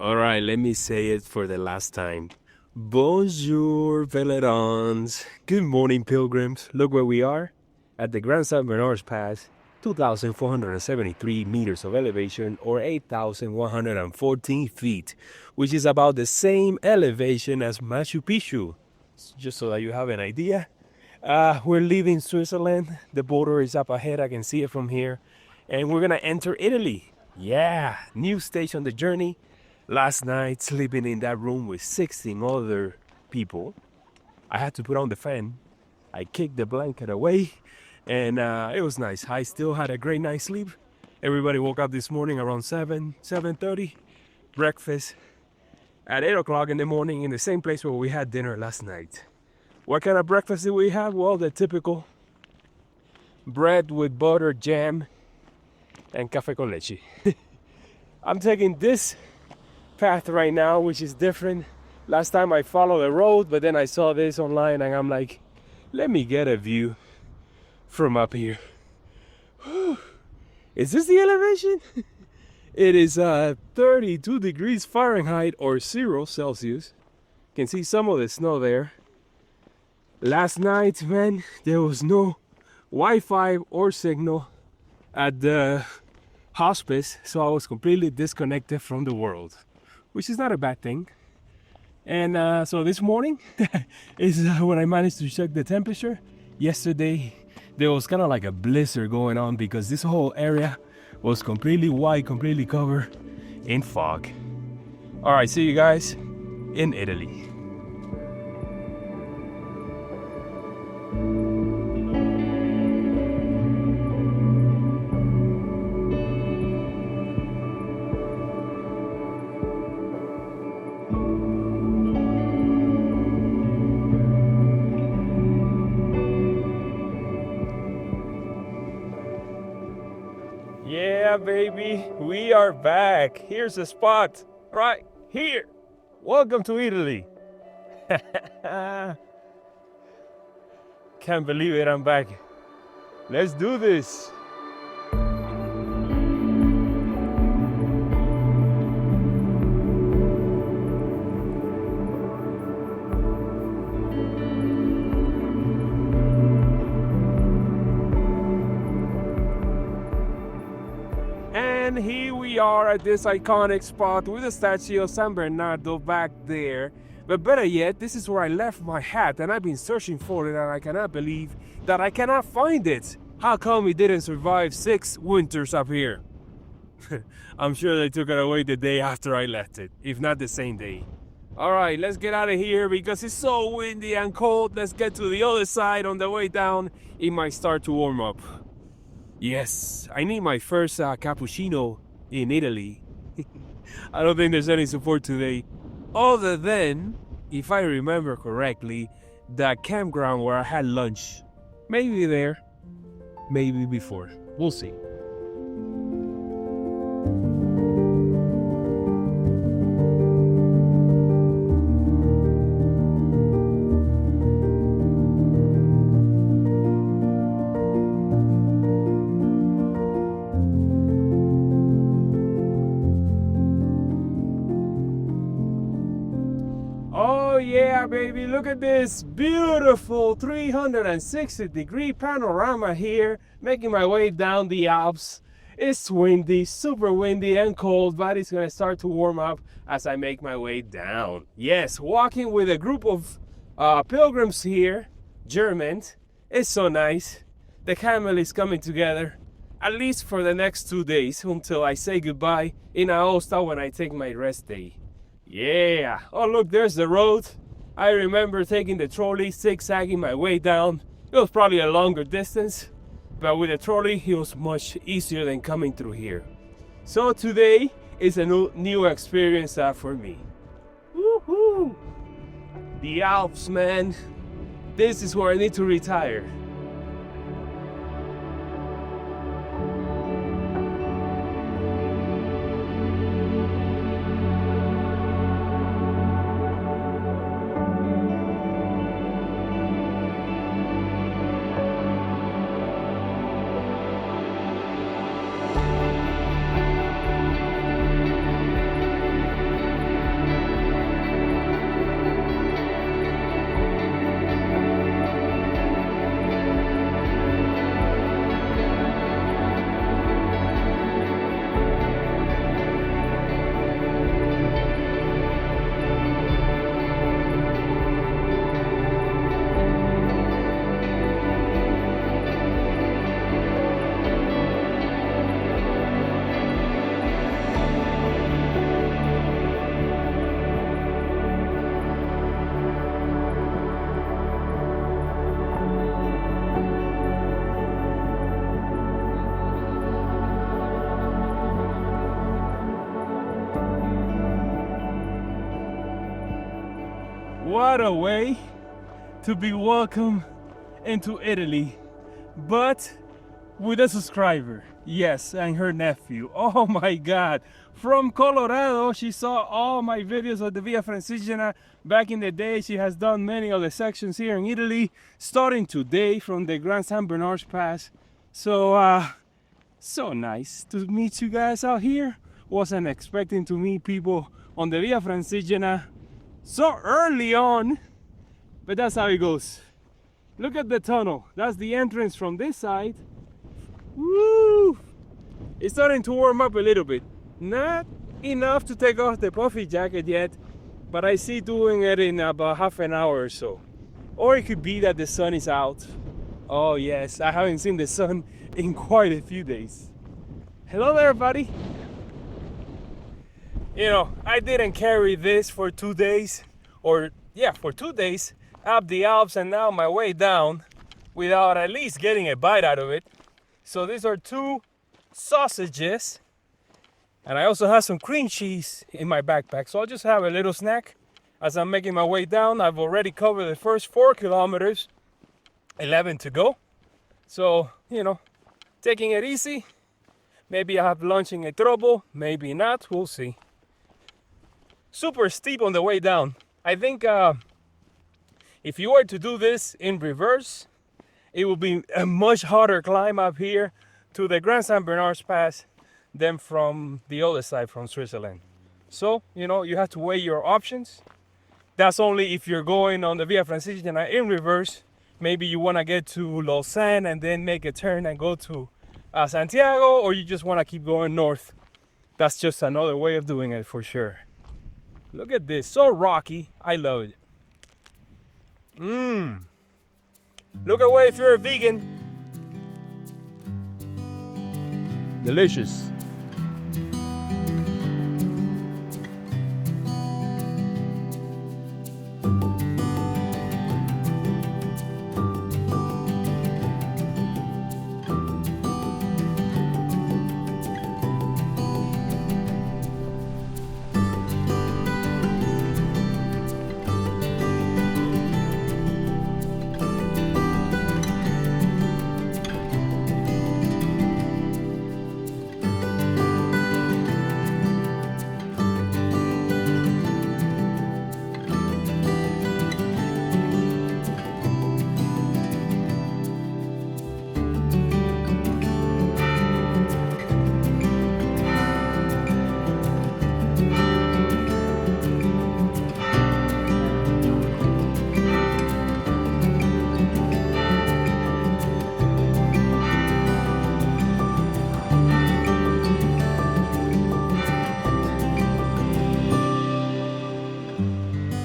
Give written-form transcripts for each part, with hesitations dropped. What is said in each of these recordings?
All right, let me say it for the last time. Bonjour, pèlerins. Good morning, pilgrims. Look where we are at the Gran-San-Bernard Pass, 2,473 meters of elevation or 8,114 feet, which is about the same elevation as Machu Picchu. Just so that you have an idea. We're leaving Switzerland. The border is up ahead. I can see it from here. And we're going to enter Italy. Yeah, new stage on the journey. Last night, sleeping in that room with 16 other people. I had to put on the fan. I kicked the blanket away, and it was nice. I still had a great night's sleep. Everybody woke up this morning around 7:30. Breakfast at 8 o'clock in the morning in the same place where we had dinner last night. What kind of breakfast did we have? Well, the typical bread with butter, jam, and café con leche. I'm taking this path right now, which is different. Last time I followed the road, but then I saw this online and I'm like, let me get a view from up here. Whew. Is this the elevation? It is 32 degrees Fahrenheit or 0 Celsius. You can see some of the snow there. Last night, man, there was no Wi-Fi or signal at the hospice, so I was completely disconnected from the world, which is not a bad thing. And so this morning is when I managed to check the temperature. Yesterday, there was kind of like a blizzard going on because this whole area was completely white, completely covered in fog. All right, see you guys in Italy. Yeah, baby, we are back. Here's the spot right here. Welcome to Italy. Can't believe it, I'm back. Let's do this. And here we are at this iconic spot with the statue of San Bernardo back there. But better yet, this is where I left my hat and I've been searching for it and I cannot believe that I cannot find it. How come it didn't survive 6 winters up here? I'm sure they took it away the day after I left it, if not the same day. All right, let's get out of here because it's so windy and cold. Let's get to the other side. On the way down, it might start to warm up. Yes, I need my first cappuccino in Italy. I don't think there's any support today. Other than, if I remember correctly, the campground where I had lunch. Maybe there, maybe before. We'll see. Yeah, baby, look at this beautiful 360-degree panorama here, making my way down the Alps. It's windy, super windy and cold, but it's gonna start to warm up as I make my way down. Yes, walking with a group of pilgrims here, Germans. It's so nice. The family is coming together, at least for the next 2 days, until I say goodbye in Aosta when I take my rest day. Yeah, oh look, there's the road. I remember taking the trolley, zigzagging my way down. It was probably a longer distance, but with the trolley, it was much easier than coming through here. So today is a new experience for me. Woohoo! The Alps, man. This is where I need to retire. What a way to be welcome into Italy, but with a subscriber. Yes, and her nephew. Oh my God. From Colorado, she saw all my videos of the Via Francigena back in the day. She has done many of the sections here in Italy, starting today from the Gran-San-Bernard Pass. So, so nice to meet you guys out here. Wasn't expecting to meet people on the Via Francigena so early on, but that's how it goes. Look at the tunnel. That's the entrance from this side. Woo! It's starting to warm up a little bit. Not enough to take off the puffy jacket yet, but I see doing it in about half an hour or so. Or it could be that the sun is out. Oh yes, I haven't seen the sun in quite a few days. Hello there, buddy. You know, I didn't carry this for 2 days, or yeah, for 2 days up the Alps and now my way down without at least getting a bite out of it. So these are 2 sausages, and I also have some cream cheese in my backpack. So I'll just have a little snack as I'm making my way down. I've already covered the first 4 kilometers, 11 to go. So, you know, taking it easy. Maybe I'll have lunch in Etroubles, maybe not, we'll see. Super steep on the way down. I think if you were to do this in reverse, it will be a much harder climb up here to the Gran-San-Bernard Pass than from the other side, from Switzerland. So, you know, you have to weigh your options. That's only if you're going on the Via Francigena in reverse. Maybe you want to get to Lausanne and then make a turn and go to Santiago, or you just want to keep going north. That's just another way of doing it for sure. Look at this, so rocky. I love it. Look away if you're a vegan. Delicious.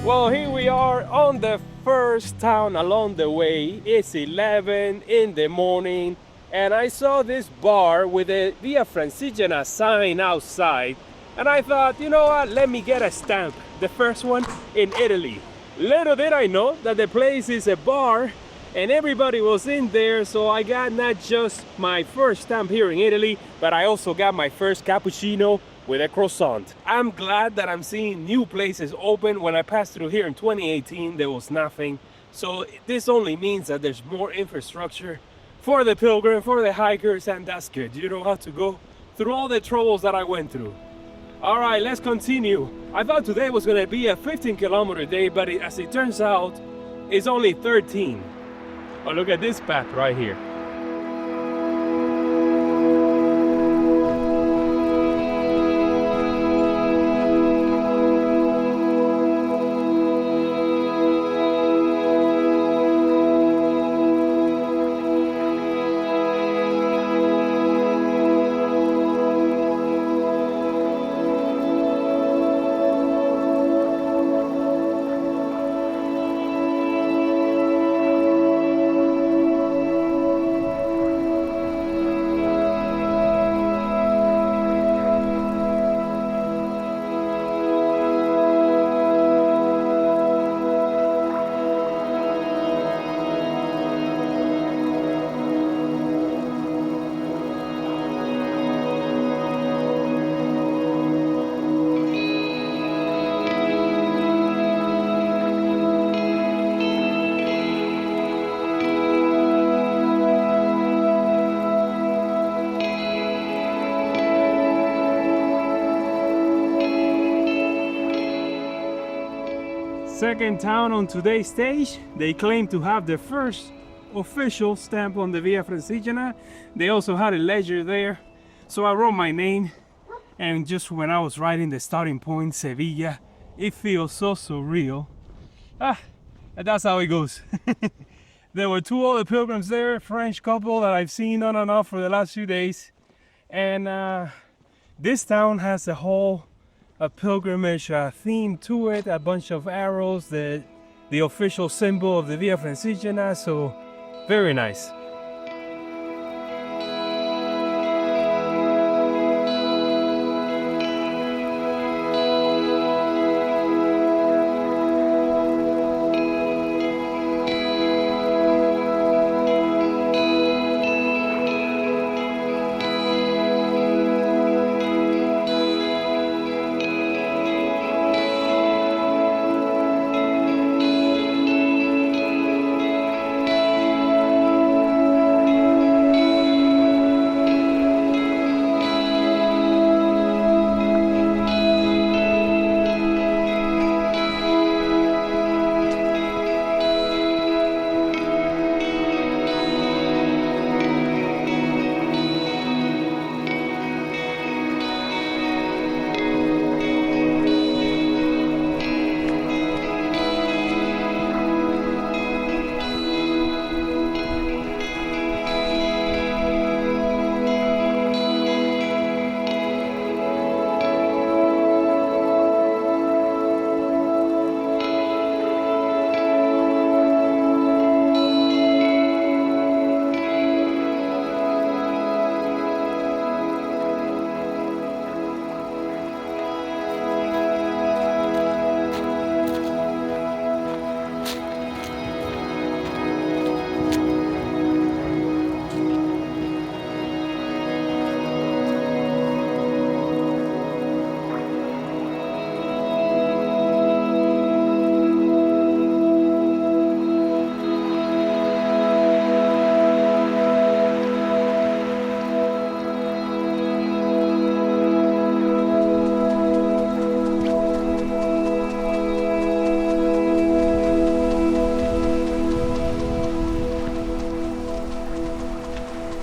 Well, here we are on the first town along the way. It's 11 in the morning, and I saw this bar with a Via Francigena sign outside, and I thought, you know what, let me get a stamp, the first one in Italy. Little did I know that the place is a bar and everybody was in there, so I got not just my first stamp here in Italy, but I also got my first cappuccino with a croissant. I'm glad that I'm seeing new places open. When I passed through here in 2018, there was nothing. So this only means that there's more infrastructure for the pilgrim, for the hikers, and that's good. You don't have to go through all the troubles that I went through. All right, let's continue. I thought today was gonna be a 15-kilometer day, but as it turns out, it's only 13. Oh, look at this path right here. Second town on today's stage. They claim to have the first official stamp on the Via Francigena. They also had a ledger there. So I wrote my name, and just when I was writing the starting point, Sevilla, it feels so surreal. And that's how it goes. There were two other pilgrims there, French couple that I've seen on and off for the last few days. And this town has a whole pilgrimage theme to it, a bunch of arrows, the official symbol of the Via Francigena, so very nice.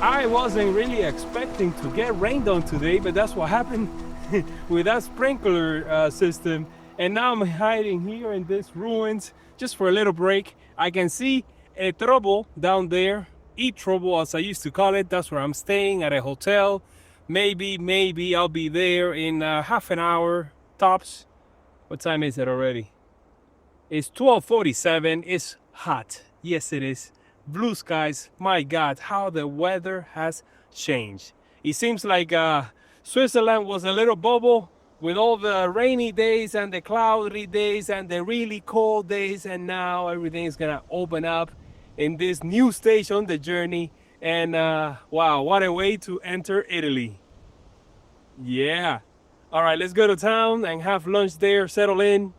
I wasn't really expecting to get rained on today, but that's what happened with that sprinkler system. And now I'm hiding here in this ruins just for a little break. I can see Étroubles down there, Etroubles as I used to call it. That's where I'm staying at a hotel. Maybe I'll be there in half an hour tops. What time is it already? It's 12:47. It's hot. Yes, it is. Blue skies. My God, how the weather has changed. It seems like Switzerland was a little bubble with all the rainy days and the cloudy days and the really cold days, and now everything is gonna open up in this new stage on the journey. And wow, what a way to enter Italy. Yeah. All right, let's go to town and have lunch there, settle in,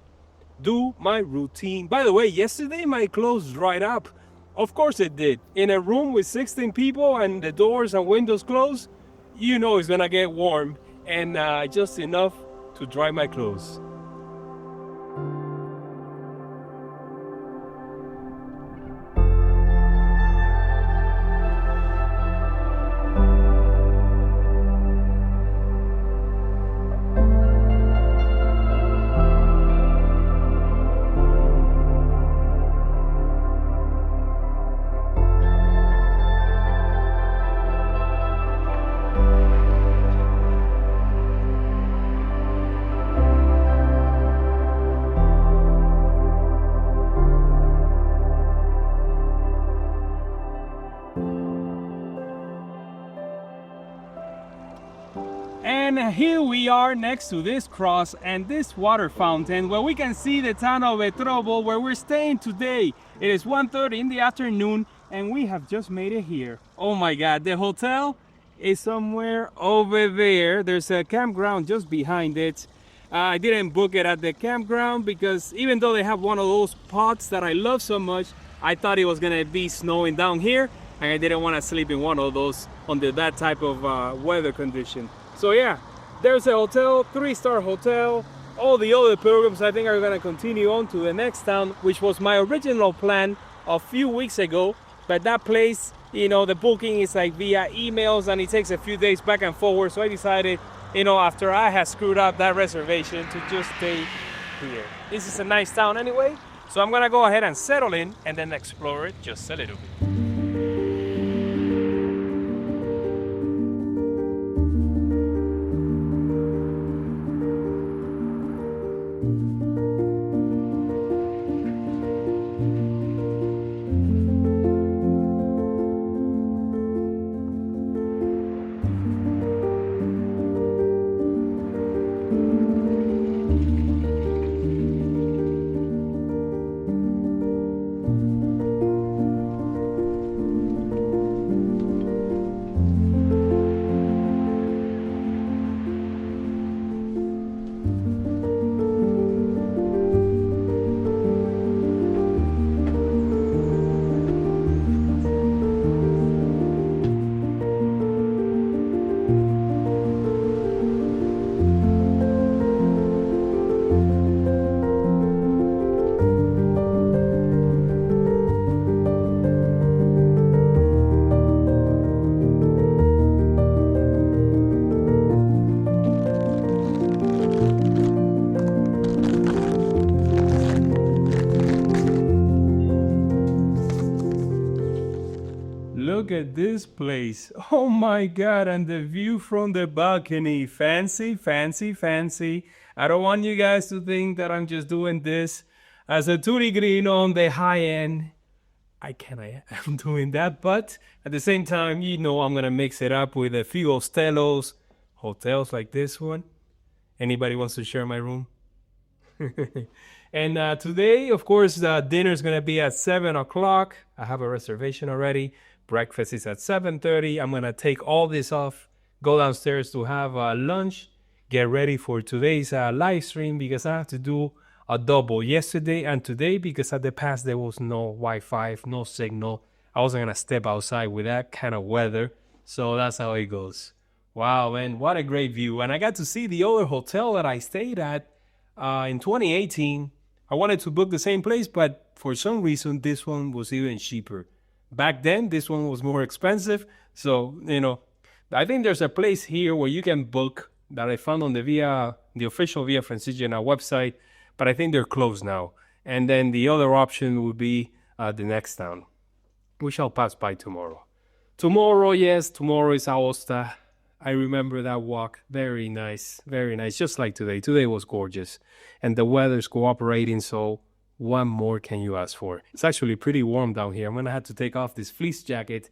do my routine. By the way, yesterday my clothes dried up. Of course it did. In a room with 16 people and the doors and windows closed, you know it's gonna get warm, and just enough to dry my clothes. And here we are next to this cross and this water fountain where we can see the town of Étroubles where we're staying today. It is 1:30 in the afternoon and we have just made it here. Oh my God, the hotel is somewhere over there. There's a campground just behind it. I didn't book it at the campground because even though they have one of those pots that I love so much, I thought it was gonna be snowing down here and I didn't want to sleep in one of those under that type of weather condition. So yeah, there's a hotel, 3-star hotel, all the other pilgrims, I think, are gonna continue on to the next town, which was my original plan a few weeks ago. But that place, you know, the booking is like via emails and it takes a few days back and forward. So I decided, you know, after I had screwed up that reservation, to just stay here. This is a nice town anyway. So I'm gonna go ahead and settle in and then explore it just a little bit. Look at this place. Oh my God, and the view from the balcony. Fancy, fancy, fancy. I don't want you guys to think that I'm just doing this as a turigrino on the high end. I am doing that, but at the same time, you know, I'm gonna mix it up with a few hostelos, hotels like this one. Anybody wants to share my room? And today, of course, dinner is gonna be at 7 o'clock. I have a reservation already. Breakfast is at 7:30. I'm gonna take all this off, go downstairs to have lunch, get ready for today's live stream because I have to do a double yesterday and today because at the past there was no Wi-Fi, no signal. I wasn't gonna step outside with that kind of weather, so that's how it goes. Wow, man, what a great view. And I got to see the other hotel that I stayed at in 2018. I wanted to book the same place, but for some reason this one was even cheaper. Back then, this one was more expensive. So, you know, I think there's a place here where you can book that I found on the official Via Francigena website, but I think they're closed now. And then the other option would be the next town, which I'll pass by tomorrow. Tomorrow is Aosta. I remember that walk. Very nice, just like today. Today was gorgeous. And the weather's cooperating, so what more can you ask for? It's actually pretty warm down here. I'm gonna have to take off this fleece jacket,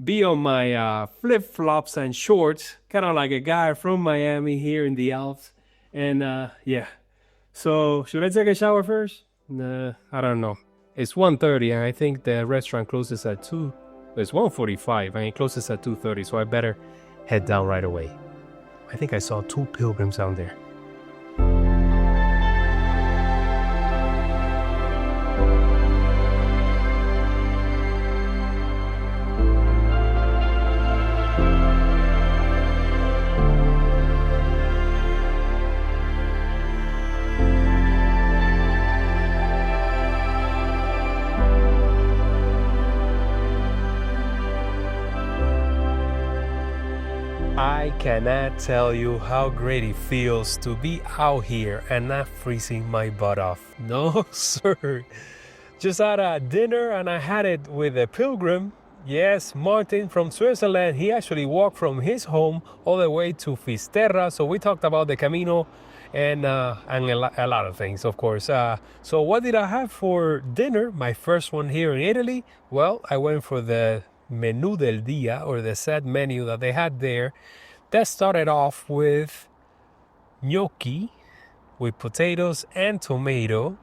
be on my flip-flops and shorts, kind of like a guy from Miami here in the Alps. And yeah, so should I take a shower first? I don't know. It's 1:30 and I think the restaurant closes at 2. It's 1:45 and it closes at 2:30, so I better head down right away. I think I saw 2 pilgrims down there. I cannot tell you how great it feels to be out here and not freezing my butt off. No, sir. Just had a dinner and I had it with a pilgrim. Yes, Martin from Switzerland. He actually walked from his home all the way to Fisterra. So we talked about the Camino and a lot of things, of course. So what did I have for dinner? My first one here in Italy? Well, I went for the menú del día, or the set menu that they had there. That started off with gnocchi with potatoes and tomato,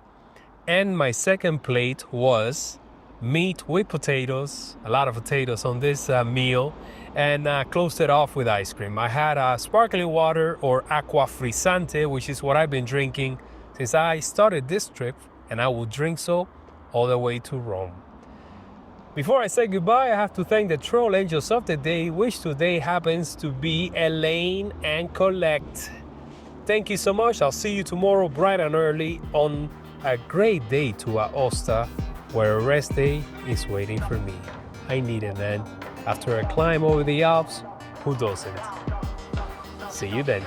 and my second plate was meat with potatoes, a lot of potatoes on this meal, and closed it off with ice cream. I had sparkling water, or aqua frizzante, which is what I've been drinking since I started this trip, and I will drink so all the way to Rome. Before I say goodbye, I have to thank the troll angels of the day, which today happens to be Elaine and Colette. Thank you so much. I'll see you tomorrow bright and early on a great day to Aosta, where a rest day is waiting for me. I need it, man. After a climb over the Alps, who doesn't? See you then.